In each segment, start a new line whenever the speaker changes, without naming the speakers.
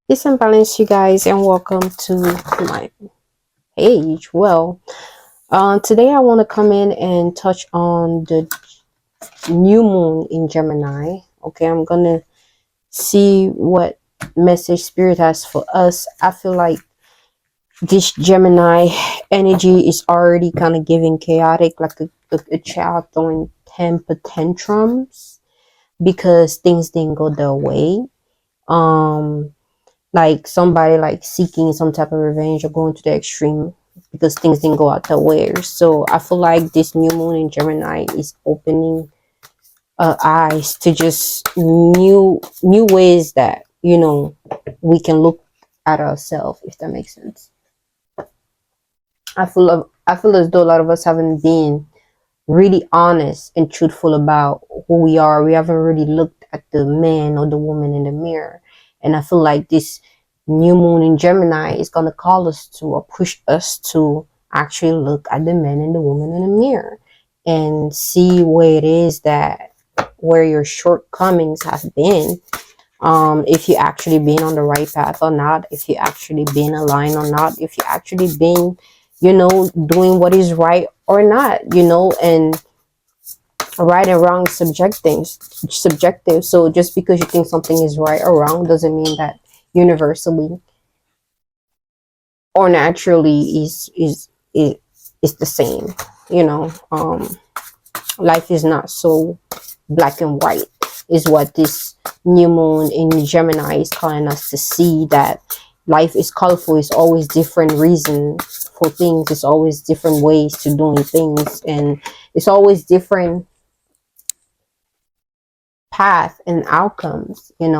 Peace and balance, you guys, and welcome to my page. Today I want to come in and touch on the new moon in Gemini. Okay, I'm gonna see what message spirit has for us. I feel like this Gemini energy is already kind of giving chaotic, like a child throwing temper tantrums because things didn't go their way. Um, like somebody like seeking some type of revenge or going to the extreme because things didn't go out their way. So I feel like this new moon in Gemini is opening eyes to just new ways that we can look at ourselves, if that makes sense. I feel as though a lot of us haven't been really honest and truthful about who we are. We haven't really looked at the man or the woman in the mirror. And I feel like this new moon in Gemini is going to call us to or push us to actually look at the man and the woman in the mirror and see where it is that where your shortcomings have been, if you actually been on the right path or not, if you actually been aligned or not, if you actually been doing what is right or not, and right and wrong is subjective. So just because you think something is right or wrong doesn't mean that universally or naturally is the same. Life is not so black and white, is what this new moon in Gemini is calling us to see, that life is colorful. It's always different reasons for things. It's always different ways to doing things, and it's always different path and outcomes, and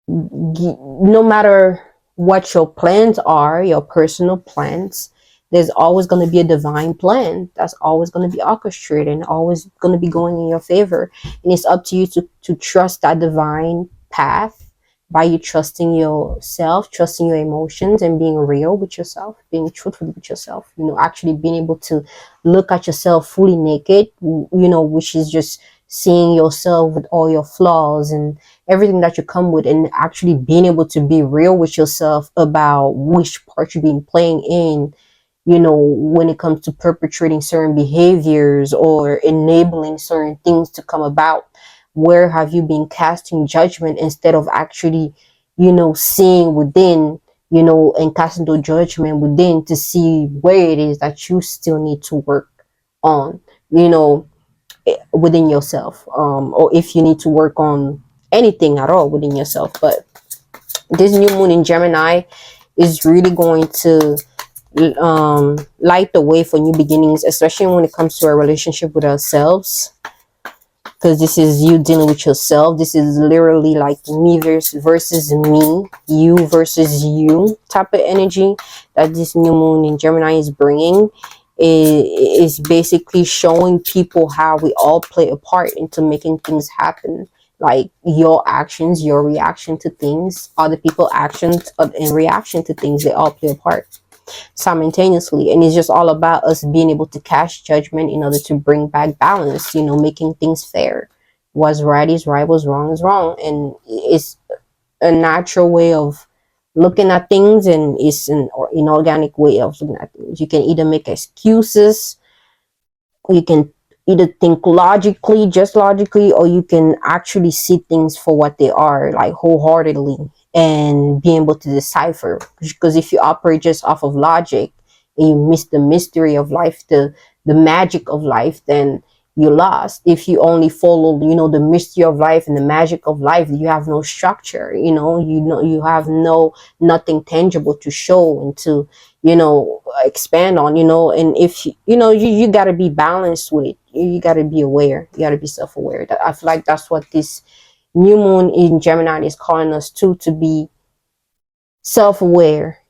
no matter what your plans are, your personal plans, there's always going to be a divine plan that's always going to be orchestrated and always going to be going in your favor. And it's up to you to trust that divine path by you trusting yourself, trusting your emotions, and being real with yourself, being truthful with yourself, actually being able to look at yourself fully naked, which is just seeing yourself with all your flaws and everything that you come with, and actually being able to be real with yourself about which part you've been playing in, when it comes to perpetrating certain behaviors or enabling certain things to come about. Where have you been casting judgment instead of actually, seeing within, and casting the judgment within to see where it is that you still need to work on, within yourself, or if you need to work on anything at all within yourself. But this new moon in Gemini is really going to light the way for new beginnings, especially when it comes to a relationship with ourselves, because this is you dealing with yourself. This is literally like me versus me, you versus you type of energy that this new moon in Gemini is bringing. Is basically showing people how we all play a part into making things happen. Like your actions, your reaction to things, other people's actions in reaction to things, they all play a part simultaneously. And it's just all about us being able to cast judgment in order to bring back balance, making things fair. What's right is right, what's wrong is wrong. And it's a natural way of looking at things, and it's an inorganic way of looking at things. You can either make excuses, you can either think logically, just logically, or you can actually see things for what they are, like wholeheartedly, and be able to decipher. Because if you operate just off of logic and you miss the mystery of life, the magic of life, then you're lost. If you only follow, the mystery of life and the magic of life, you have no structure, you have nothing tangible to show and to expand on, and if you got to be balanced with it. You got to be aware, you got to be self-aware. That I feel like that's what this new moon in Gemini is calling us to be self-aware.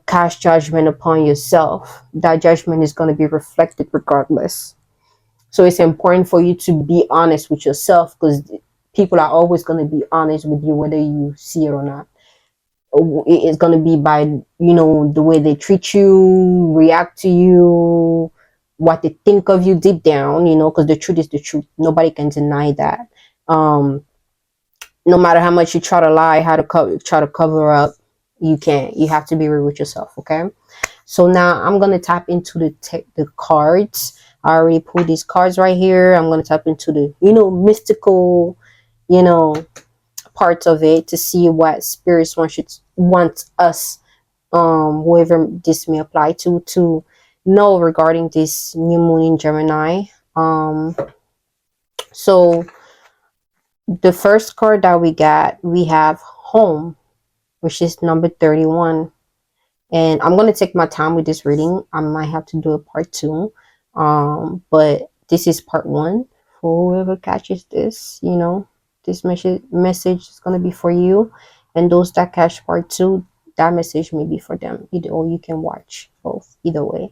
Cast judgment upon yourself. That judgment is going to be reflected regardless. So it's important for you to be honest with yourself, because people are always going to be honest with you whether you see it or not. It's going to be by the way they treat you, react to you, what they think of you deep down, because the truth is the truth. Nobody can deny that. No matter how much you try to lie, how to try to cover up, you can't. You have to be real with yourself. Okay. So now I'm gonna tap into the cards. I already pulled these cards right here. I'm gonna tap into the mystical, you know parts of it to see what spirits want us, whoever this may apply to know regarding this new moon in Gemini. Um, so the first card that we have home, which is number 31. And I'm going to take my time with this reading. I might have to do a part two. But this is part one. For whoever catches this, this message is going to be for you. And those that catch part two, that message may be for them. Either, or you can watch both. Either way.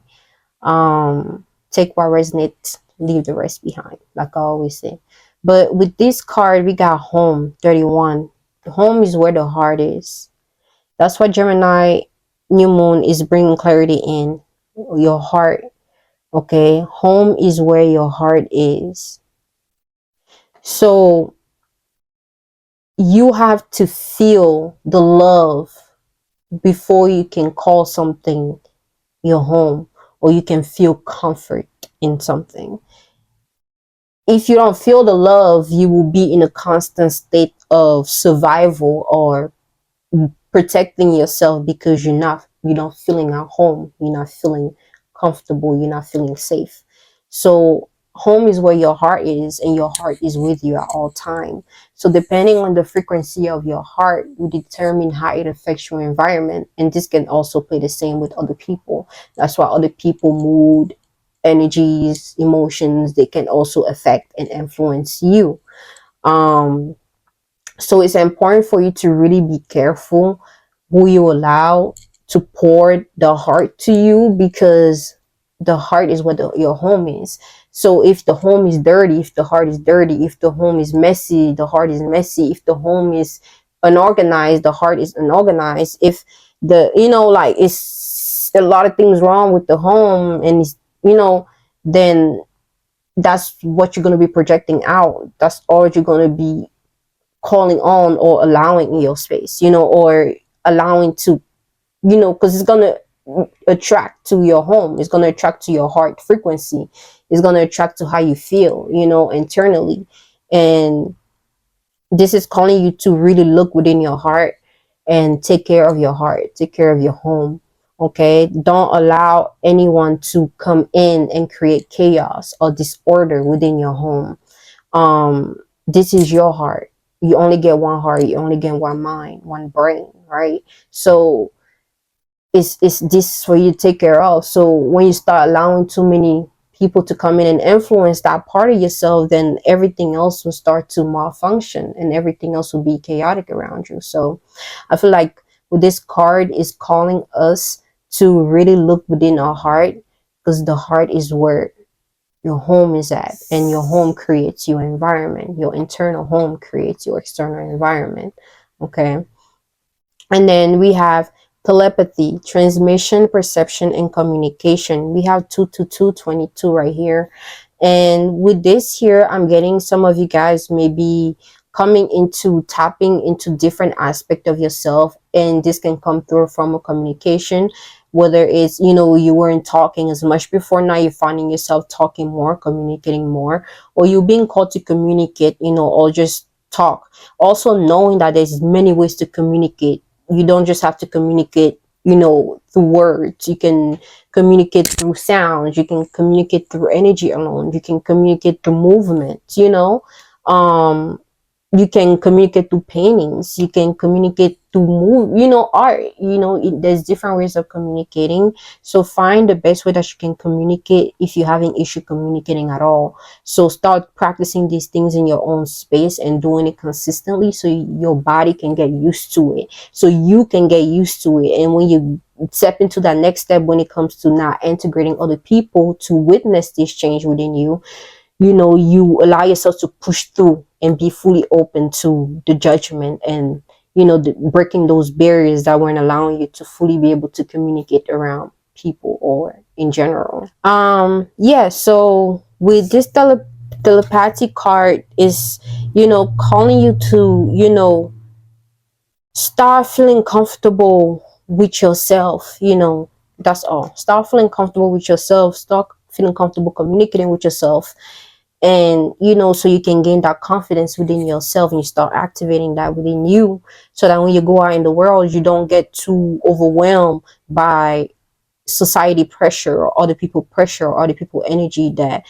Take what resonates, leave the rest behind, like I always say. But with this card, we got home 31. The home is where the heart is. That's what Gemini new moon is bringing clarity in your heart. Okay, home is where your heart is. So you have to feel the love before you can call something your home, or you can feel comfort in something. If you don't feel the love, you will be in a constant state of survival or protecting yourself, because you're not feeling at home, you're not feeling comfortable, you're not feeling safe. So home is where your heart is, and your heart is with you at all time. So depending on the frequency of your heart will determine how it affects your environment. And this can also play the same with other people. That's why other people mood, energies, emotions, they can also affect and influence you. So it's important for you to really be careful who you allow to pour the heart to you, because the heart is what your home is. So if the home is dirty, if the heart is dirty, if the home is messy, the heart is messy. If the home is unorganized, the heart is unorganized. If like it's a lot of things wrong with the home, and then that's what you're going to be projecting out. That's all you're going to be calling on or allowing in your space, or allowing to, because it's going to attract to your home. It's going to attract to your heart frequency. It's going to attract to how you feel, internally. And this is calling you to really look within your heart and take care of your heart, take care of your home. Okay. Don't allow anyone to come in and create chaos or disorder within your home. This is your heart. You only get one heart, you only get one mind, one brain, right? So it's this for you to take care of. So when you start allowing too many people to come in and influence that part of yourself, then everything else will start to malfunction, and everything else will be chaotic around you. So I feel like with this card is calling us to really look within our heart, because the heart is where your home is at, and your home creates your environment. Your internal home creates your external environment. Okay. And then we have telepathy, transmission, perception, and communication. We have 22222 right here. And with this here, I'm getting some of you guys maybe coming into tapping into different aspect of yourself, and this can come through from a communication, whether it's you weren't talking as much before, now you're finding yourself talking more, communicating more, or you're being called to communicate, or just talk. Also knowing that there's many ways to communicate. You don't just have to communicate through words. You can communicate through sounds. You can communicate through energy alone. You can communicate through movement. You can communicate through paintings. You can communicate through art. There's different ways of communicating. So find the best way that you can communicate if you're having issue communicating at all. So start practicing these things in your own space and doing it consistently, so your body can get used to it, so you can get used to it. And when you step into that next step, when it comes to now integrating other people to witness this change within you, you allow yourself to push through and be fully open to the judgment, and breaking those barriers that weren't allowing you to fully be able to communicate around people or in general. Yeah, so with this telepathy card is calling you to, start feeling comfortable with yourself. That's all. Start feeling comfortable with yourself. Start feeling comfortable communicating with yourself. And, so you can gain that confidence within yourself, and you start activating that within you, so that when you go out in the world, you don't get too overwhelmed by society pressure or other people pressure or other people energy that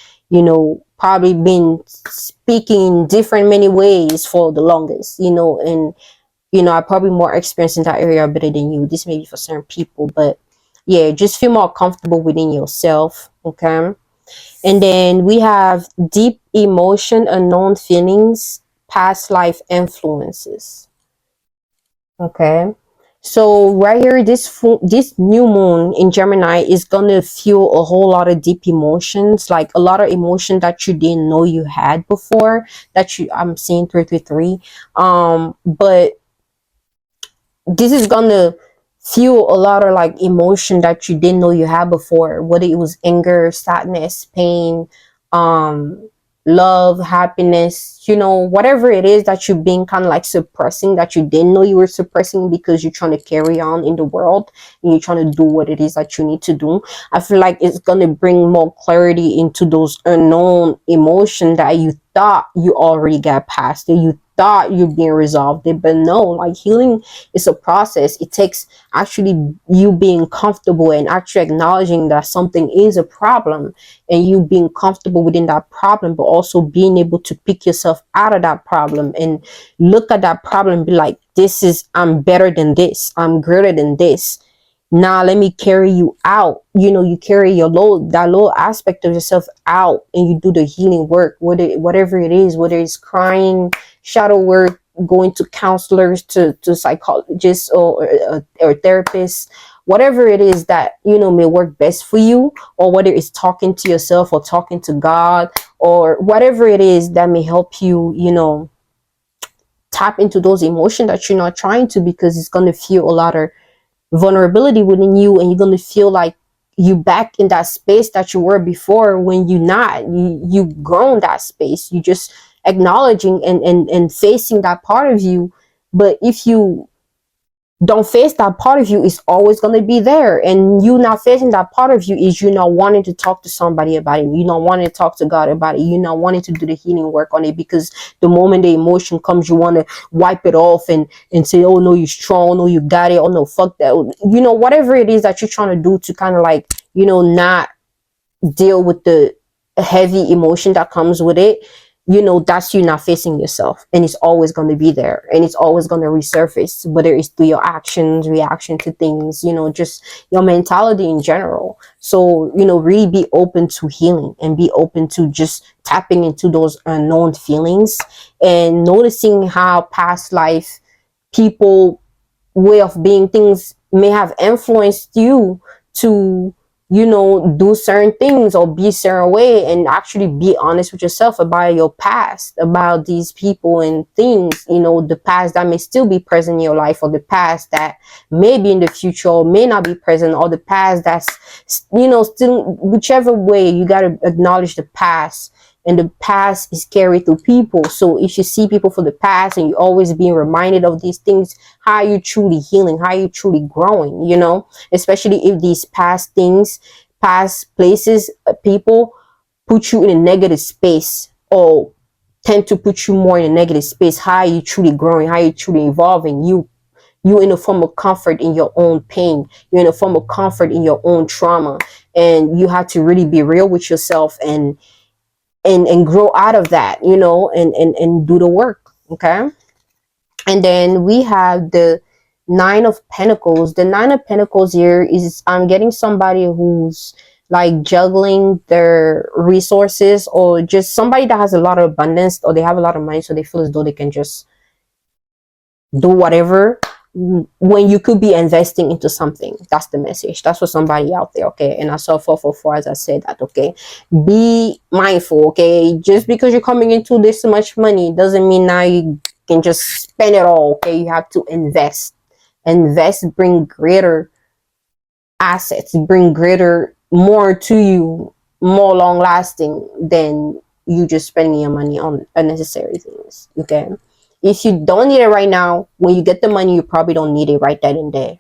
probably been speaking in different many ways for the longest. And I probably more experienced in that area better than you. This may be for certain people, but yeah, just feel more comfortable within yourself. Okay. And then we have deep emotion, unknown feelings, past life influences. Okay. So right here, this new moon in Gemini is gonna fuel a whole lot of deep emotions, like a lot of emotion that you didn't know you had before. I'm seeing 333. But this is gonna fuel a lot of like emotion that you didn't know you had before, whether it was anger, sadness, pain, um love, happiness, whatever it is that you've been kind of like suppressing, that you didn't know you were suppressing because you're trying to carry on in the world and you're trying to do what it is that you need to do. I feel like it's going to bring more clarity into those unknown emotions that you thought you already got past it, you thought you're being resolved it, but no, like healing is a process. It takes actually you being comfortable and actually acknowledging that something is a problem, and you being comfortable within that problem, but also being able to pick yourself out of that problem and look at that problem and be like, I'm better than this, I'm greater than this. Now let me carry you out. You carry that low aspect of yourself out, and you do the healing work, whatever it is, whether it's crying, shadow work, going to counselors, to psychologists, or therapists, whatever it is that may work best for you, or whether it's talking to yourself or talking to God, or whatever it is that may help you tap into those emotions that you're not trying to, because it's going to feel a lot of vulnerability within you, and you're going to feel like you back in that space that you were before, when you're not. You've grown that space. You just acknowledging and facing that part of you. But if you don't face that part of you, it's always going to be there. And you not facing that part of you is you not wanting to talk to somebody about it, you not wanting to talk to God about it, you not wanting to do the healing work on it, because the moment the emotion comes, you want to wipe it off and say, oh no, you're strong, no, you got it, oh no, fuck that, whatever it is that you're trying to do to kind of like not deal with the heavy emotion that comes with it. That's you not facing yourself, and it's always going to be there, and it's always going to resurface, whether it's through your actions, reaction to things, just your mentality in general. So really be open to healing, and be open to just tapping into those unknown feelings, and noticing how past life people way of being things may have influenced you to do certain things or be a certain way, and actually be honest with yourself about your past, about these people and things, the past that may still be present in your life, or the past that may be in the future or may not be present, or the past that's still, whichever way, you got to acknowledge the past. And the past is carried through people. So if you see people for the past, and you're always being reminded of these things, how are you truly healing? How are you truly growing? Especially if these past things, past places, people put you in a negative space, or tend to put you more in a negative space. How are you truly growing? How are you truly evolving? You in a form of comfort in your own pain. You're in a form of comfort in your own trauma. And you have to really be real with yourself, and grow out of that, and do the work. Okay. And then we have the Nine of Pentacles. The Nine of Pentacles here is, I'm getting somebody who's like juggling their resources, or just somebody that has a lot of abundance, or they have a lot of money, so they feel as though they can just do whatever, when you could be investing into something. That's the message. That's for somebody out there. Okay. And I saw 444 as I said that. Okay. Be mindful. Okay. Just because you're coming into this much money doesn't mean now you can just spend it all. Okay. You have to invest. Bring greater assets, bring greater, more to you, more long lasting than you just spending your money on unnecessary things. Okay, if you don't need it right now, when you get the money, you probably don't need it right then and there.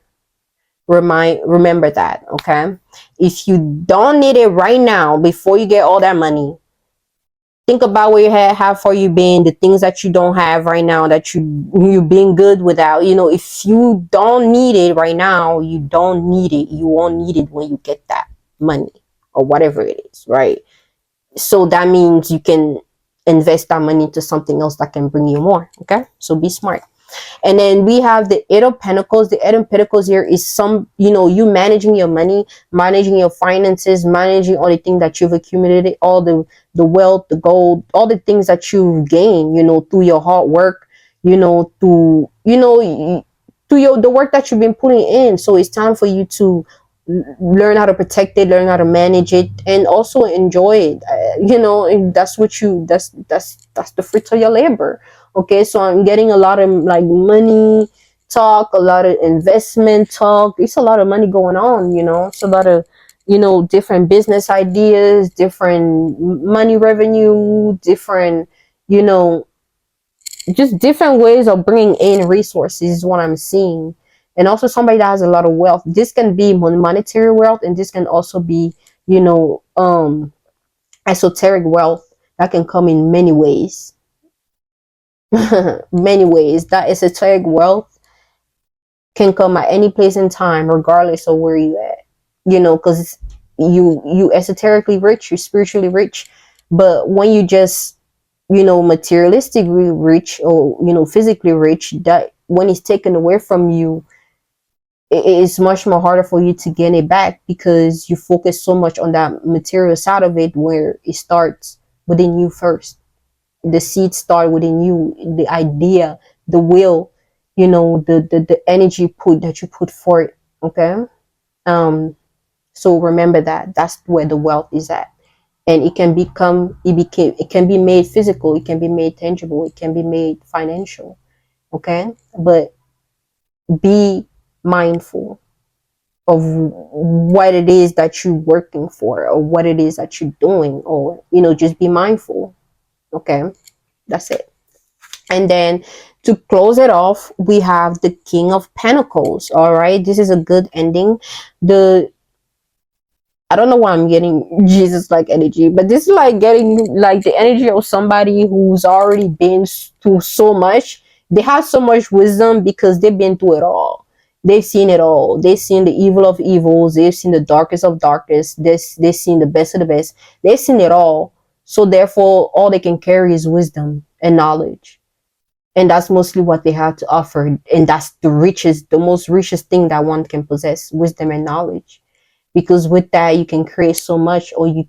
Remember that. Okay, if you don't need it right now, before you get all that money, think about where you had, how far you been, the things that you don't have right now that you been good without. If you don't need it right now, you don't need it. You won't need it when you get that money or whatever it is, right? So that means you can invest that money into something else that can bring you more. Okay, so be smart. And then we have the Eight of Pentacles. The Eight of Pentacles here is you managing your money, managing your finances, managing all the things that you've accumulated, all the wealth, the gold, all the things that you've gained, through your hard work, through, through the work that you've been putting in. So it's time for you to learn how to protect it, learn how to manage it, and also enjoy it. And that's the fruits of your labor. Okay, so I'm getting a lot of like money talk, a lot of investment talk. It's a lot of money going on. It's a lot of different business ideas, different money revenue, different you know just different ways of bringing in resources is what I'm seeing. And also somebody that has a lot of wealth. This can be monetary wealth, and this can also be, you know, esoteric wealth that can come in many ways. Many ways. That esoteric wealth can come at any place in time, regardless of where you at. Because you esoterically rich, you're spiritually rich. But when you just materialistically rich, or physically rich, that when it's taken away from you, it is much more harder for you to gain it back, because you focus so much on that material side of it, where it starts within you first. The seeds start within you, the idea, the will, the energy that you put for it. Okay. So remember that that's where the wealth is at. And it can be made physical, it can be made tangible, it can be made financial. Okay, but be mindful of what it is that you're working for, or what it is that you're doing, or just be mindful. Okay, that's it. And then to close it off, we have the King of Pentacles. All right, this is a good ending. The I don't know why I'm getting Jesus like energy, but this is like getting like the energy of somebody who's already been through so much. They have so much wisdom because they've been through it all. They've seen it all. They've seen the evil of evils. They've seen the darkest of darkest. They've seen the best of the best. They've seen it all. So therefore, all they can carry is wisdom and knowledge. And that's mostly what they have to offer. And that's the most richest thing that one can possess: wisdom and knowledge. Because with that you can create so much, or you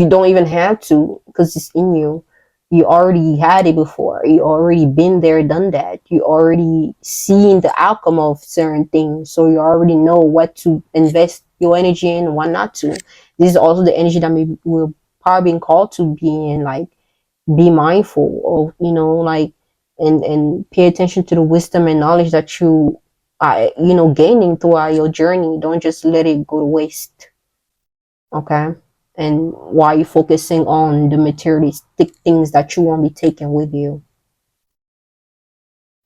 don't even have to, because it's in you. You already had it before. You already been there, done that. You already seen the outcome of certain things, so you already know what to invest your energy in and what not to. This is also the energy that maybe will probably be called to be in, like, be mindful of, like, and pay attention to the wisdom and knowledge that you gaining throughout your journey. Don't just let it go to waste. Okay. And while you're focusing on the materialistic things that you won't be taking with you.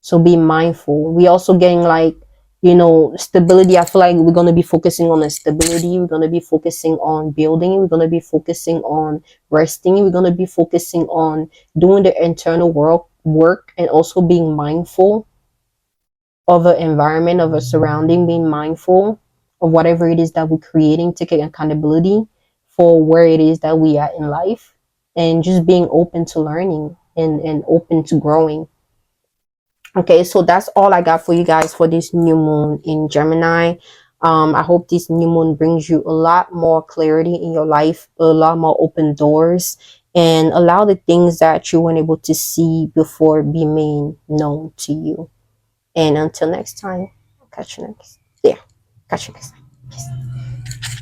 So be mindful. We also getting, like, stability. I feel like we're going to be focusing on the stability. We're going to be focusing on building. We're going to be focusing on resting. We're going to be focusing on doing the internal work, and also being mindful of the environment, of a surrounding, being mindful of whatever it is that we're creating, taking accountability for where it is that we are in life, and just being open to learning, and open to growing. Okay, so that's all I got for you guys for this new moon in Gemini. I hope this new moon brings you a lot more clarity in your life, a lot more open doors, and allow the things that you weren't able to see before be made known to you. And until next time, catch you next. Yeah, catch you next time. Peace.